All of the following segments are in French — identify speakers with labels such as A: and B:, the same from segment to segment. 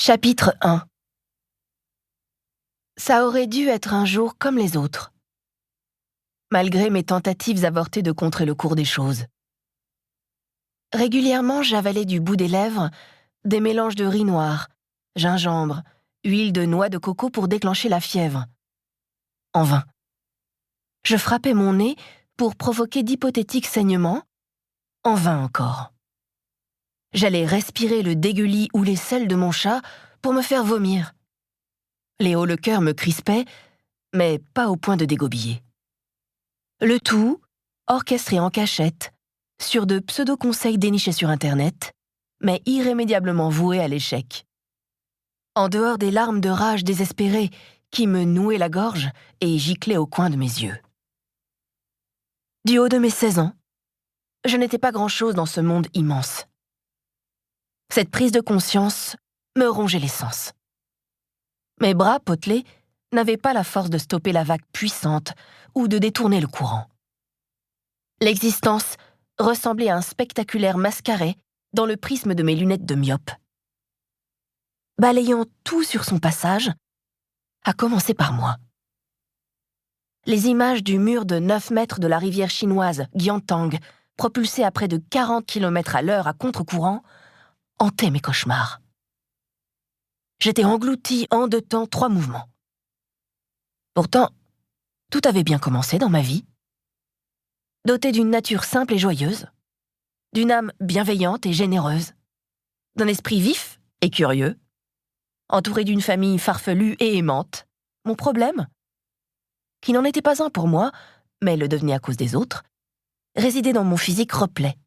A: Chapitre 1. Ça aurait dû être un jour comme les autres, malgré mes tentatives avortées de contrer le cours des choses. Régulièrement, j'avalais du bout des lèvres des mélanges de riz noir, gingembre, huile de noix de coco pour déclencher la fièvre. En vain. Je frappais mon nez pour provoquer d'hypothétiques saignements. En vain encore. J'allais respirer le dégueulis ou les selles de mon chat pour me faire vomir. Les hauts le cœur me crispaient, mais pas au point de dégobiller. Le tout, orchestré en cachette, sur de pseudo-conseils dénichés sur Internet, mais irrémédiablement voués à l'échec. En dehors des larmes de rage désespérées qui me nouaient la gorge et giclaient au coin de mes yeux. Du haut de mes 16 ans, je n'étais pas grand-chose dans ce monde immense. Cette prise de conscience me rongeait les sens. Mes bras potelés n'avaient pas la force de stopper la vague puissante ou de détourner le courant. L'existence ressemblait à un spectaculaire mascaret dans le prisme de mes lunettes de myope. Balayant tout sur son passage, à commencer par moi. Les images du mur de 9 mètres de la rivière chinoise Gyeongtang, propulsé à près de 40 km/h à contre-courant, hantaient mes cauchemars. J'étais englouti en 2 temps 3 mouvements. Pourtant, tout avait bien commencé dans ma vie. Doté d'une nature simple et joyeuse, d'une âme bienveillante et généreuse, d'un esprit vif et curieux, entouré d'une famille farfelue et aimante, mon problème, qui n'en était pas un pour moi, mais le devenait à cause des autres, résidait dans mon physique replet.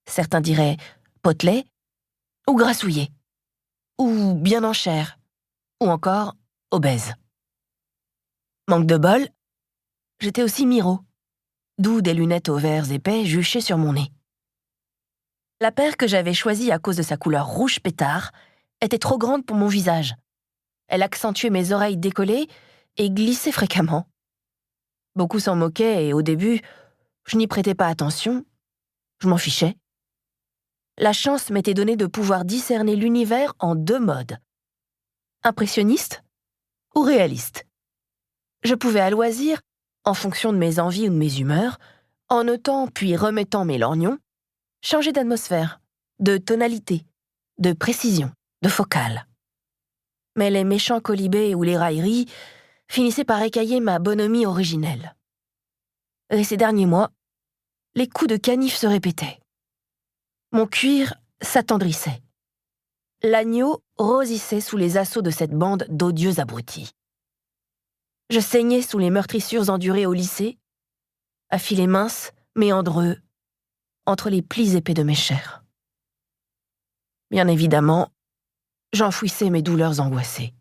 A: Certains diraient potelet, ou grassouillet, ou bien en chair, ou encore obèse. Manque de bol, j'étais aussi miro, d'où des lunettes aux verres épais juchées sur mon nez. La paire que j'avais choisie à cause de sa couleur rouge pétard était trop grande pour mon visage. Elle accentuait mes oreilles décollées et glissait fréquemment. Beaucoup s'en moquaient et au début, je n'y prêtais pas attention. Je m'en fichais. La chance m'était donnée de pouvoir discerner l'univers en 2 modes. Impressionniste ou réaliste. Je pouvais à loisir, en fonction de mes envies ou de mes humeurs, en notant puis remettant mes lorgnons, changer d'atmosphère, de tonalité, de précision, de focale. Mais les méchants colibés ou les railleries finissaient par écailler ma bonhomie originelle. Et ces derniers mois, les coups de canif se répétaient. Mon cuir s'attendrissait. L'agneau rosissait sous les assauts de cette bande d'odieux abrutis. Je saignais sous les meurtrissures endurées au lycée, à filets minces, méandreux, entre les plis épais de mes chairs. Bien évidemment, j'enfouissais mes douleurs angoissées.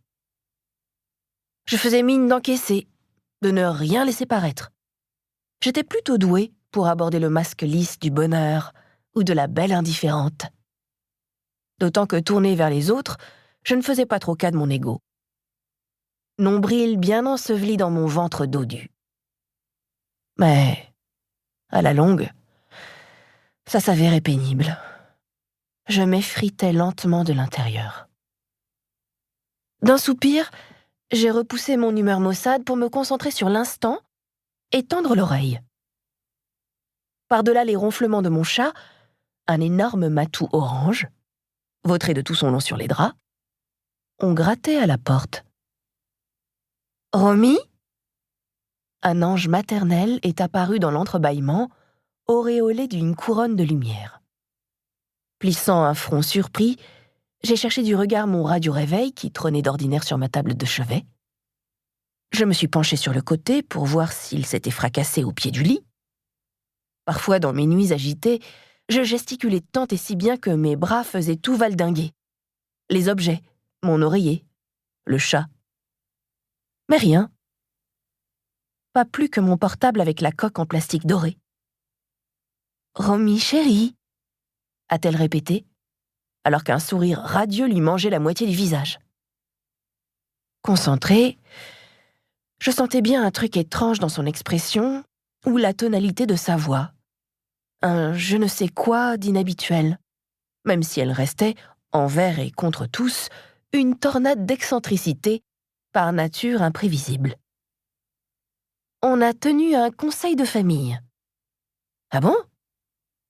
A: Je faisais mine d'encaisser, de ne rien laisser paraître. J'étais plutôt douée pour aborder le masque lisse du bonheur ou de la belle indifférente. D'autant que tournée vers les autres, je ne faisais pas trop cas de mon ego. Nombril bien enseveli dans mon ventre dodu. Mais, à la longue, ça s'avérait pénible. Je m'effritais lentement de l'intérieur. D'un soupir, j'ai repoussé mon humeur maussade pour me concentrer sur l'instant et tendre l'oreille. Par-delà les ronflements de mon chat, un énorme matou orange, vautré de tout son long sur les draps, on grattait à la porte. « Romy ?» Un ange maternel est apparu dans l'entrebâillement, auréolé d'une couronne de lumière. Plissant un front surpris, j'ai cherché du regard mon radio-réveil qui trônait d'ordinaire sur ma table de chevet. Je me suis penchée sur le côté pour voir s'il s'était fracassé au pied du lit. Parfois, dans mes nuits agitées, je gesticulais tant et si bien que mes bras faisaient tout valdinguer. Les objets, mon oreiller, le chat. Mais rien. Pas plus que mon portable avec la coque en plastique doré. « Romy, chérie » a-t-elle répété, alors qu'un sourire radieux lui mangeait la moitié du visage. Concentrée, je sentais bien un truc étrange dans son expression ou la tonalité de sa voix. Un je ne sais quoi d'inhabituel, même si elle restait, envers et contre tous, une tornade d'excentricité, par nature imprévisible. On a tenu un conseil de famille. Ah bon?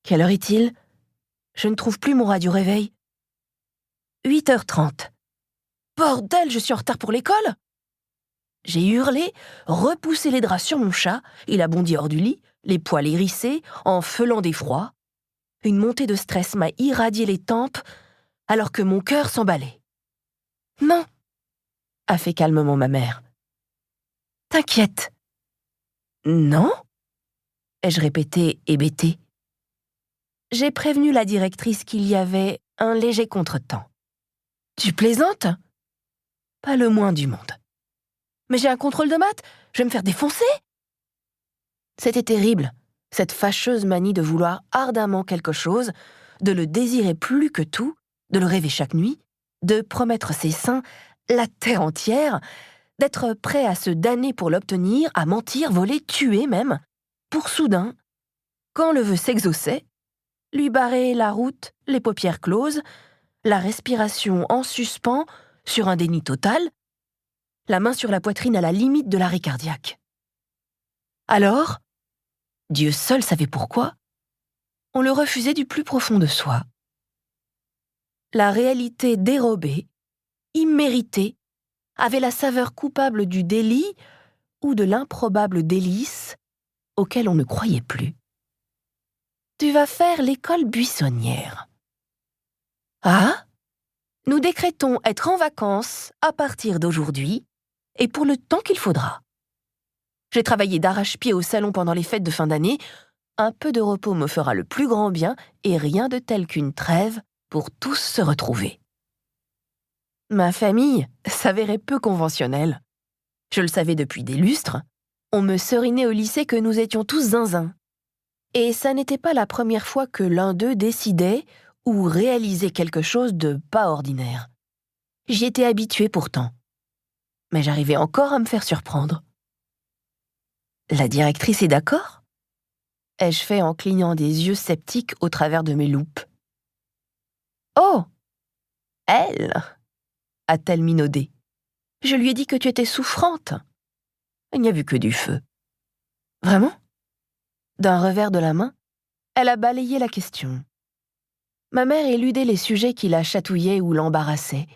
A: Quelle heure est-il? Je ne trouve plus mon radio-réveil. 8h30. Bordel, je suis en retard pour l'école! J'ai hurlé, repoussé les draps sur mon chat, il a bondi hors du lit, les poils hérissés, en feulant d'effroi. Une montée de stress m'a irradié les tempes, alors que mon cœur s'emballait. Non, a fait calmement ma mère. T'inquiète. Non? Ai-je répété, hébété. J'ai prévenu la directrice qu'il y avait un léger contretemps. Tu plaisantes? Pas le moins du monde. Mais j'ai un contrôle de maths, je vais me faire défoncer? C'était terrible, cette fâcheuse manie de vouloir ardemment quelque chose, de le désirer plus que tout, de le rêver chaque nuit, de promettre ses seins, la terre entière, d'être prêt à se damner pour l'obtenir, à mentir, voler, tuer même, pour soudain, quand le vœu s'exauçait, lui barrer la route, les paupières closes, la respiration en suspens, sur un déni total, la main sur la poitrine à la limite de l'arrêt cardiaque. Alors, Dieu seul savait pourquoi, on le refusait du plus profond de soi. La réalité dérobée, imméritée, avait la saveur coupable du délit ou de l'improbable délice auquel on ne croyait plus. Tu vas faire l'école buissonnière. Ah? Nous décrétons être en vacances à partir d'aujourd'hui et pour le temps qu'il faudra. J'ai travaillé d'arrache-pied au salon pendant les fêtes de fin d'année. Un peu de repos me fera le plus grand bien et rien de tel qu'une trêve pour tous se retrouver. Ma famille s'avérait peu conventionnelle. Je le savais depuis des lustres. On me serinait au lycée que nous étions tous zinzins. Et ça n'était pas la première fois que l'un d'eux décidait ou réalisait quelque chose de pas ordinaire. J'y étais habituée pourtant. Mais j'arrivais encore à me faire surprendre. La directrice est d'accord? Ai-je fait en clignant des yeux sceptiques au travers de mes loupes. Oh! Elle! A-t-elle minaudé. Je lui ai dit que tu étais souffrante. Il n'y a vu que du feu. Vraiment? D'un revers de la main, elle a balayé la question. Ma mère éludait les sujets qui la chatouillaient ou l'embarrassaient,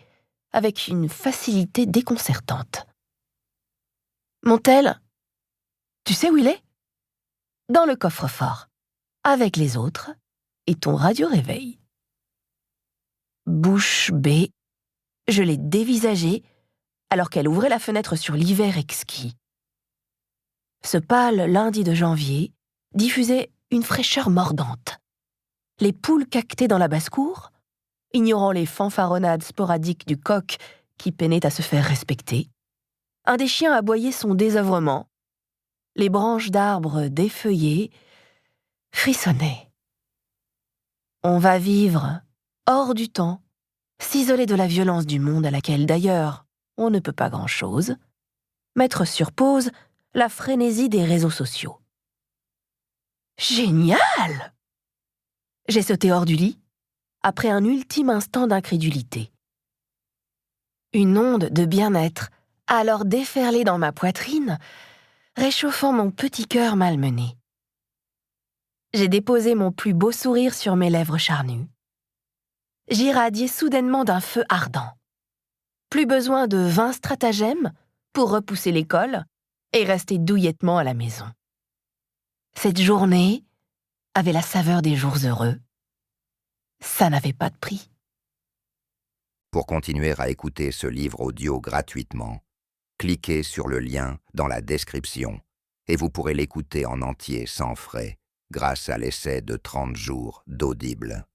A: avec une facilité déconcertante. Montel, tu sais où il est? Dans le coffre-fort, avec les autres et ton radio-réveil. Bouche bée, je l'ai dévisagée alors qu'elle ouvrait la fenêtre sur l'hiver exquis. Ce pâle lundi de janvier diffusait une fraîcheur mordante. Les poules caquetaient dans la basse-cour, ignorant les fanfaronnades sporadiques du coq qui peinait à se faire respecter. Un des chiens aboyait son désœuvrement. Les branches d'arbres défeuillées frissonnaient. On va vivre hors du temps, s'isoler de la violence du monde à laquelle d'ailleurs on ne peut pas grand-chose, mettre sur pause la frénésie des réseaux sociaux. Génial! J'ai sauté hors du lit, après un ultime instant d'incrédulité. Une onde de bien-être a alors déferlé dans ma poitrine, réchauffant mon petit cœur malmené. J'ai déposé mon plus beau sourire sur mes lèvres charnues. J'irradiais soudainement d'un feu ardent. Plus besoin de 20 stratagèmes pour repousser l'école et rester douillettement à la maison. Cette journée avait la saveur des jours heureux. Ça n'avait pas de prix.
B: Pour continuer à écouter ce livre audio gratuitement, cliquez sur le lien dans la description et vous pourrez l'écouter en entier sans frais grâce à l'essai de 30 jours d'Audible.